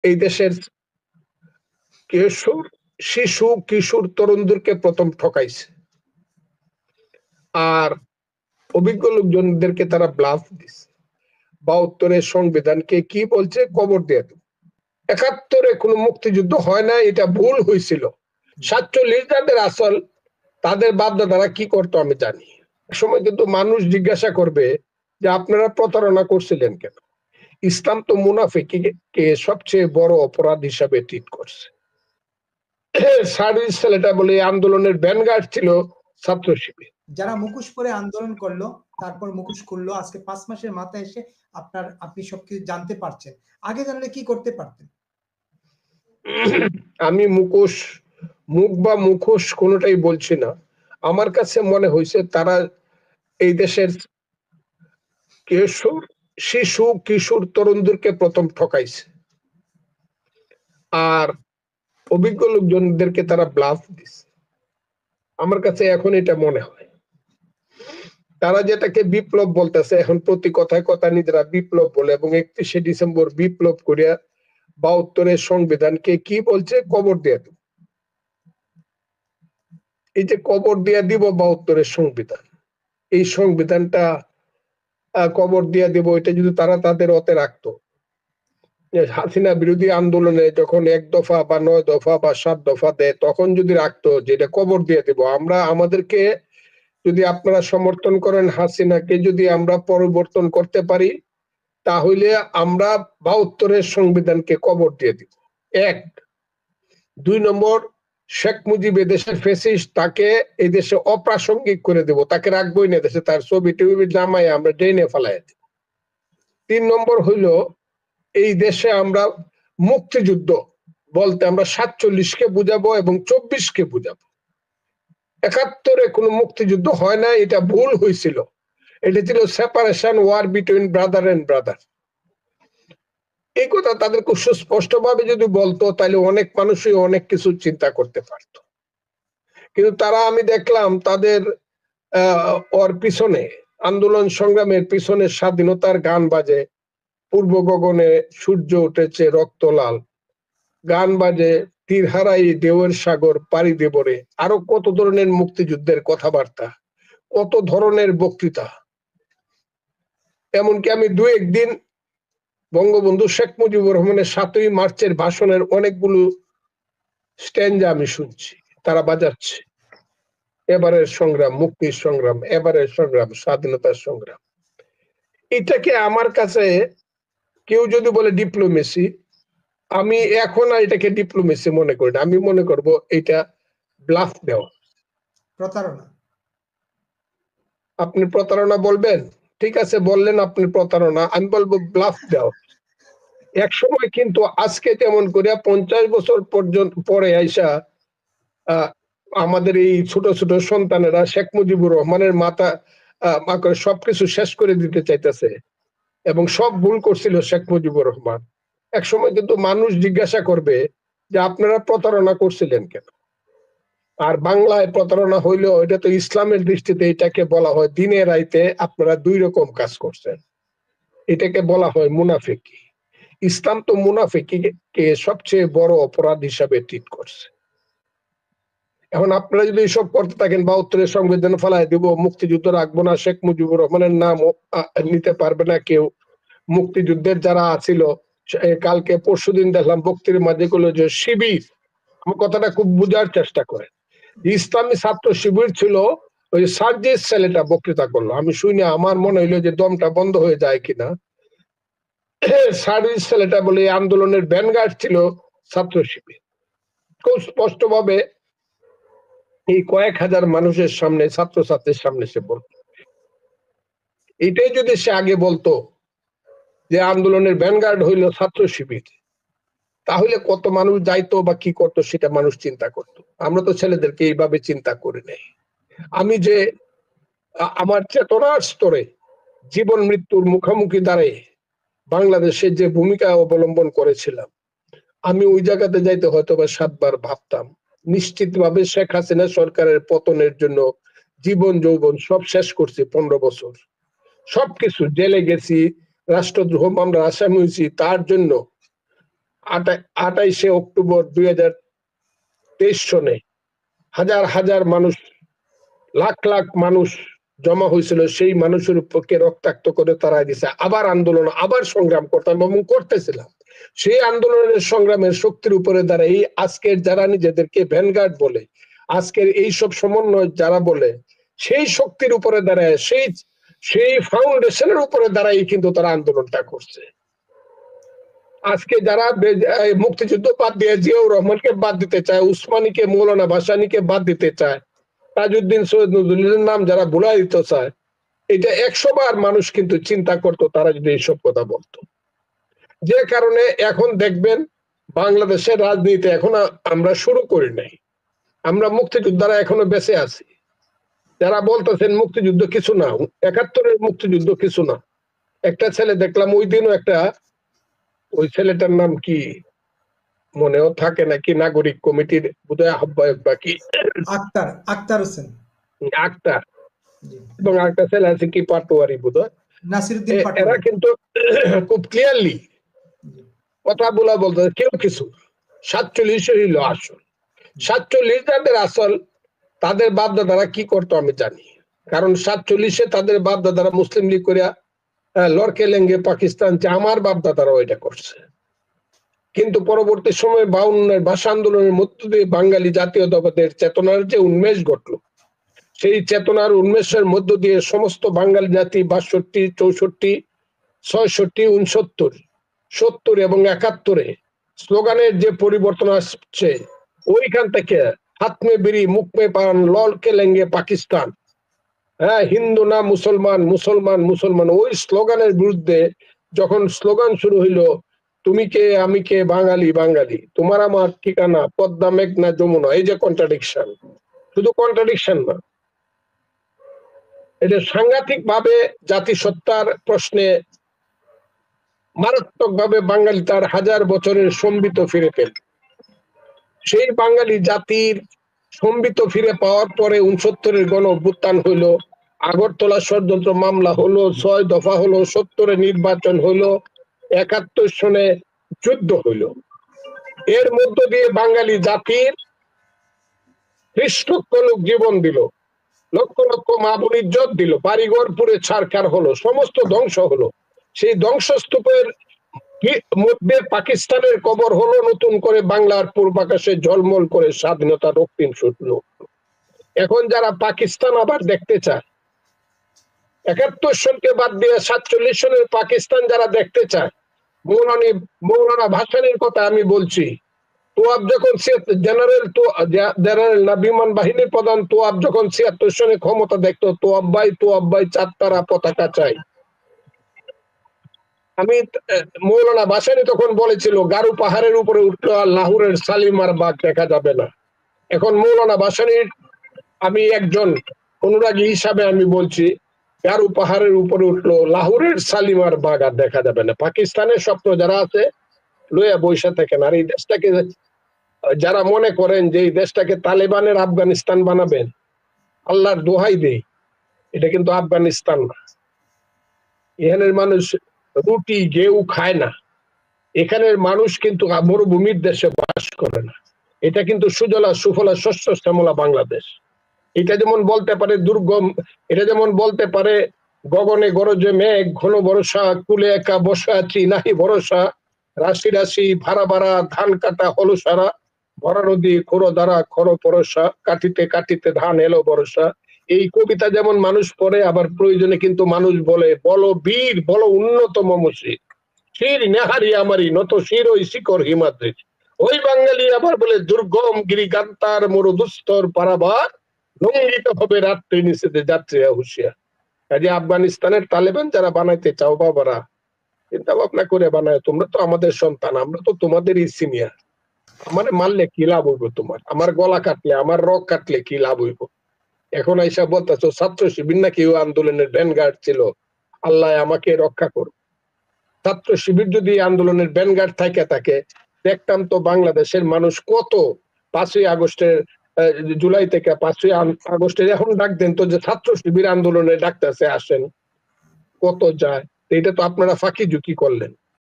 এই দেশের কিশোর শিশু কিশোর তরুণদেরকে প্রথম ঠকাইছে, আর অভিজ্ঞ লোকজনদেরকে তারা ব্লাফ দিছে। 72-এর সংবিধানকে কি বলছে, কবর দিয়ে দেব। 71-এ কোনো মুক্তিযুদ্ধ হয় না, এটা ভুল হয়েছিল। 47 যাদের আসল, তাদের বাপদাদারা কি করতো আমি জানি। সময় কিন্তু মানুষ জিজ্ঞাসা করবে যে আপনারা প্রতারণা করছিলেন কেন। ইসলাম তো মুনাফিককে সবচেয়ে বড় অপরাধ হিসাবে ট্রিট করছে। সার্ভিস ছেলেটা বলে আন্দোলনের ভ্যানগার্ড ছিল ছাত্র শিবির। যারা মুখোশ পরে আন্দোলন করলো, তারপর মুখোশ খুললো, আজকে 5 মাসের মাথায় এসে আপনি সবকিছু জানতে পারছেন। আগে জানলে কি করতে পারতেন? আমি মুখ বা মুখোশ কোনোটাই বলছি না। আমার কাছে মনে হয়েছে তারা এই দেশের কিশোর শিশু কিশোর তরুণদেরকে প্রথম ঠকাইছে, আর অভিজ্ঞ লোকজনদেরকে তারা ব্লাফ দিছে। আমার কাছে এখন এটা মনে হয় তারা যেটাকে বিপ্লব বলতেছে, এখন প্রতি কথায় কথা নিজেরা বিপ্লব বলে, এবং 31শে ডিসেম্বর বিপ্লব করিয়া 72-এর সংবিধানকে কি বলছে, কবর দিয়ে দেব। এই যে কবর দিয়ে দিব 72-এর সংবিধান, এই সংবিধানটা কবর দিয়ে দিব, এটা যদি তারা তাদের অতে রাখতো, হাসিনা বিরোধী আন্দোলনে যখন 1 দফা বা 9 দফা বা 7 দফা দেয়, তখন যদি রাখতো যেটা কবর দিয়ে দেব, আমরা আমাদেরকে যদি আপনারা সমর্থন করেন, হাসিনাকে যদি আমরা পরিবর্তন করতে পারি, তাহলে আমরা 72-এর সংবিধানকে কবর দিয়ে দিব। 1 2 নম্বর, শেখ মুজিব এদেশের ফ্যাসিস্ট, তাকে এই দেশে অপ্রাসঙ্গিক করে দেব, তাকে রাখবোই না দেশে, তার ছবি টিভি জামাই আমরা ড্রেনে ফেলাই দেব। 3 নম্বর হইল, এই দেশে আমরা মুক্তিযুদ্ধ বলতে আমরা 47-কে বুঝাবো এবং 24-কে বুঝাবো। 71-এ কোনো মুক্তিযুদ্ধ হয় না, এটা ভুল হয়েছিল। এটা ছিল separation war between brother and brother. এই কথা তাদের খুব সুস্পষ্ট ভাবে যদি বলতো, তাহলে অনেক মানুষই অনেক কিছু চিন্তা করতে পারত। কিন্তু তারা, আমি দেখলাম তাদের ওর পিছনে, আন্দোলন সংগ্রামের পিছনে স্বাধীনতার গান বাজে, পূর্ব গগনে সূর্য উঠেছে রক্ত লাল, গান বাজে তীর হারাই ঢেউয়ের সাগর পাড়ি দেবরে, আরো কত ধরনের মুক্তিযুদ্ধের কথাবার্তা, কত ধরনের বক্তৃতা। এমনকি আমি 2-1 দিন বঙ্গবন্ধু শেখ মুজিবুর রহমানের 7ই মার্চের ভাষণের অনেকগুলো স্ট্যান্ডা আমি শুনছি, তারা বাজাচ্ছে এবারের সংগ্রাম মুক্তির সংগ্রাম, এবারের সংগ্রাম স্বাধীনতার সংগ্রাম। এটাকে আমার কাছে কেউ যদি বলে ডিপ্লোমেসি, আমি এখন আর এটাকে ডিপ্লোমেসি মনে করি না। আমি মনে করব এটা ব্লাফ দেওয়া, প্রতারণা। আপনি প্রতারণা বলবেন, ঠিক আছে বললেন আপনি প্রতারণা, আমি বলবো ব্লাফ দেওয়া। এক সময় কিন্তু আজকে যেমন করিয়া 50 বছর পর্যন্ত পরে আইসা আমাদের এই ছোট ছোট সন্তানেরা শেখ মুজিবুর রহমানের মাথা সবকিছু শেষ করে দিতে চাইতেছে, এবং সব ভুল করছিল শেখ মুজিবুর রহমান। এক সময় কিন্তু মানুষ জিজ্ঞাসা করবে যে আপনারা প্রতারণা করছিলেন কেন। আর বাংলায় প্রতারণা হইলেও এটা তো ইসলামের দৃষ্টিতে এটাকে বলা হয় দিনে রাইতে আপনারা 2 রকম কাজ করছেন, এটাকে বলা হয় মুনাফিকি। ইসলাম তো মুনাফিককে সবচেয়ে বড় অপরাধ হিসাবে ট্রিট করছে। এখন আপনারা যদি এসব করতে থাকেন, 72-এর সংবিধান ফেলায় দিব, মুক্তিযুদ্ধ রাখবো না, শেখ মুজিবুর রহমানের নাম নিতে পারবে না কেউ, মুক্তিযুদ্ধের যারা আছিল, কালকে পরশুদিন দেখলাম বক্তৃতার মাঝে গুলো যে শিবির, আমার কথাটা খুব বোঝার চেষ্টা করে, ইসলামী ছাত্র শিবির ছিল, ওই সার্জিস ছেলেটা বক্তৃতা করলো, আমি শুনে আমার মনে হইলো যে দমটা বন্ধ হয়ে যায় কিনা। সার্জিস ছেলেটা বলে আন্দোলনের ভ্যানগার্ড ছিল ছাত্র শিবির। খুব স্পষ্ট ভাবে এই কয়েক হাজার মানুষের সামনে, ছাত্রছাত্রীর সামনে সে বলতো। এটাই যদি সে আগে বলতো যে আন্দোলনের ভ্যানগার্ড হইল ছাত্র শিবির, তাহলে কত মানুষ যাইতো বা কি করতো সেটা মানুষ চিন্তা করত। আমরা তো ছেলেদেরকে এইভাবে চিন্তা করি নাই। আমি যে আমার চেতনার স্তরে জীবন মৃত্যুর মুখোমুখি দাঁড়িয়ে বাংলাদেশের যে ভূমিকা অবলম্বন করেছিলাম, আমি ওই জায়গাতে যাইতে হয়তো বা 7 বার ভাবতাম। নিশ্চিতভাবে শেখ হাসিনা সরকারের পতনের জন্য জীবন যৌবন সব শেষ করছি, 15 বছর সবকিছু, জেলে গেছি, রাষ্ট্রদ্রোহ মামলা আসামি হয়েছি, তার জন্য 28শে অক্টোবর 2023 সনে হাজার হাজার মানুষ, লাখ লাখ মানুষ জমা হয়েছিল, সেই মানুষের পক্ষে রক্তাক্ত করে তারা দিছে। আবার আন্দোলন, আবার সংগ্রাম করতাম এবং করতেছিলাম। সেই আন্দোলনের সংগ্রামের শক্তির উপরে দাঁড়াই আজকের যারা নিজেদেরকে ভ্যানগার্ড বলে, আজকের এইসব সমন্বয় যারা বলে, সেই শক্তির উপরে দাঁড়ায়, সেই ফাউন্ডেশনের উপরে দাঁড়াই কিন্তু তারা আন্দোলনটা করছে। আজকে যারা মুক্তিযুদ্ধ বাদ দিয়ে জিয়াউর রহমানকে বাদ দিতে চায়, উসমানীকে, মৌলানা ভাসানীকে বাদ দিতে চায়, তাজউদ্দিন সৈয়দ নজরুলের নাম যারা ভুলাই দিতে চায়, এটা 100 বার মানুষ কিন্তু চিন্তা করতো তারা যদি এইসব কথা বলতো। যে কারণে এখন দেখবেন বাংলাদেশের রাজনীতি এখন আমরা শুরু করি নাই, আমরা মুক্তিযোদ্ধারা এখনো বেঁচে আছি। যারা বলতেছেন মুক্তিযুদ্ধ কিছু না, 71-এর মুক্তিযুদ্ধ কিছু না। একটা ছেলে দেখলাম ওই দিনও একটা, ওই ছেলেটার নাম কি মনেও থাকে নাকি, নাগরিক কমিটির বোধহয় আহ্বায়ক বা কি, আক্তার হোসেন আক্তার, এবং আরেকটা ছেলে আছে কি পাটোয়ারি বোধহয়, নাসিরউদ্দিন এরা পাটোয়ারি। কিন্তু খুব ক্লিয়ারলি কথা বলা বলতে কেউ কিছু 47 হইল আসল। 47 যাদের আসল, তাদের বাপ দাদারা কি করতো আমি জানি। কারণ 47-এ তাদের বাপ দাদারা মুসলিম লীগ করিয়া লড়কে লেঙ্গে পাকিস্তান, আমার বাপ দাদারা ওইটা করছে। কিন্তু পরবর্তী সময়ে 52-এর ভাষা আন্দোলনের মধ্য দিয়ে বাঙালি জাতীয়তাবাদের চেতনার যে উন্মেষ ঘটলো, সেই চেতনার উন্মেষের মধ্য দিয়ে সমস্ত বাঙালি জাতি 62, 64, 66, 69, 70 এবং 71-এ স্লোগানের যে পরিবর্তন আসছে, ওইখান থেকে হাত মে বিড়ি মুখ মে পান লড়কে লেঙ্গে পাকিস্তান, হ্যাঁ হিন্দু না মুসলমান, মুসলমান মুসলমান, ওই স্লোগানের বিরুদ্ধে যখন স্লোগান শুরু হইলো, তুমি কে আমি কে বাঙালি বাঙালি, তোমার আমার ঠিকানা পদ্মা মেঘনা যমুনা, এই যে কন্ট্রাডিকশন, শুধু কন্ট্রাডিকশন না, এটা সাংঘাতিক ভাবে জাতিসত্তার প্রশ্নে মারাত্মক ভাবে বাঙালি তার 1000 বছরের সম্বিত ফিরে পেল। সেই বাঙালি জাতির সম্বিত ফিরে পাওয়ার পরে 69-এর গণ অভ্যুত্থান হইলো, আগরতলা ষড়যন্ত্র মামলা হলো, 6 দফা হলো, 70-এ নির্বাচন হলো, 71 সনে যুদ্ধ হইলো। এর মধ্য দিয়ে বাঙালি জাতির খ্রিস্টক লোক জীবন দিল, লক্ষ লক্ষ মা বোন ইজ্জত দিল, বাড়িঘর পুরে ছারখার হলো, সমস্ত ধ্বংস হলো। সেই ধ্বংসস্তূপের মধ্যে পাকিস্তানের কবর হলো, নতুন করে বাংলার পূর্বাকাশে ঝলমল করে স্বাধীনতা রক্তিম সূর্য। এখন যারা পাকিস্তান আবার দেখতে চায়, 71 সনকে বাদ দিয়ে 47 সনের পাকিস্তান যারা দেখতে চায়, মৌলানা ভাসানীর কথা আমি বলছি। তোয়াব যখন জেনারেল না বিমান বাহিনীর প্রধান তোয়াব যখন 76 সনে ক্ষমতা দেখতো, তোয়াব ভাই 4 তারা পতাকা চাই। আমি মৌলানা ভাসানী তখন বলেছিল গারু পাহাড়ের উপরে উঠলো আর লাহোরের শালিমার বাগ দেখা যাবে না। এখন মৌলানা ভাসানীর আমি একজন অনুরাগী হিসাবে আমি বলছি, গারু পাহাড়ের উপরে উঠলো, লাহোরের শালিমার বাগ আর দেখা যাবে না। পাকিস্তানের স্বপ্ন যারা আছে লইয়া বৈশা থাকেন। আর এই দেশটাকে যারা মনে করেন যে এই দেশটাকে তালেবানের আফগানিস্তান বানাবেন, আল্লাহর দোহাই দেই, এটা কিন্তু আফগানিস্তান না। এখানের মানুষ রুটি গেউ খায় না, এখানের মানুষ কিন্তু মরুভূমির দেশে বাস করে না। এটা কিন্তু সুজলা সুফলা শস্য শ্যামলা বাংলাদেশ। এটা যেমন বলতে পারে দুর্গম, এটা যেমন বলতে পারে গগনে গরজে মেঘ ঘন বর্ষা, কুলে একা বসা আছি নাহি ভরসা, রাশি রাশি ভাড়া ভাড়া ধান কাটা হলো সারা, ভরা নদী খোরো দ্বারা খরো পরশা, কাটিতে কাটিতে ধান এলো বর্ষা। এই কবিতা যেমন মানুষ পড়ে, আবার প্রয়োজনে কিন্তু মানুষ বলে বলো বীর বলো উন্নত মমশির, শির নেহারি আমারি নত শির ওই শিকর হিমাদ্রি। ওই বাঙালি আবার বলে দুর্গম গিরিকান্তার মরুদুস্তর পারাবার, লঙ্ঘিত হবে রাত্রি নিষেধে যাত্রী হুঁশিয়ার। কাজে আফগানিস্তানের তালেবান যারা বানাইতে চাও বাবারা, চিন্তা ভাবনা করে বানায়। তোমরা তো আমাদের সন্তান, আমরা তো তোমাদেরই সিনিয়র। আমার মারলে কি লাভ হইব তোমার? আমার গলা কাটলে, আমার রক কাটলে কি লাভ হইব? এখন আইসা বলতেছো ছাত্র শিবির নাকি ওই আন্দোলনের ভ্যানগার্ড ছিল, আল্লাহ আমাকে রক্ষা করো। ছাত্র শিবির যদি আন্দোলনের ভ্যানগার্ড থাকে, দেখতাম তো বাংলাদেশের মানুষ কত 5ই আগস্টের জুলাই থেকে 5ই আগস্টের এখন ডাক দেন তো যে ছাত্র শিবির আন্দোলনে ডাকতেছে আসেন, কত যায়। এটা তো আপনারা ফাঁকি ঝুঁকি করলেন।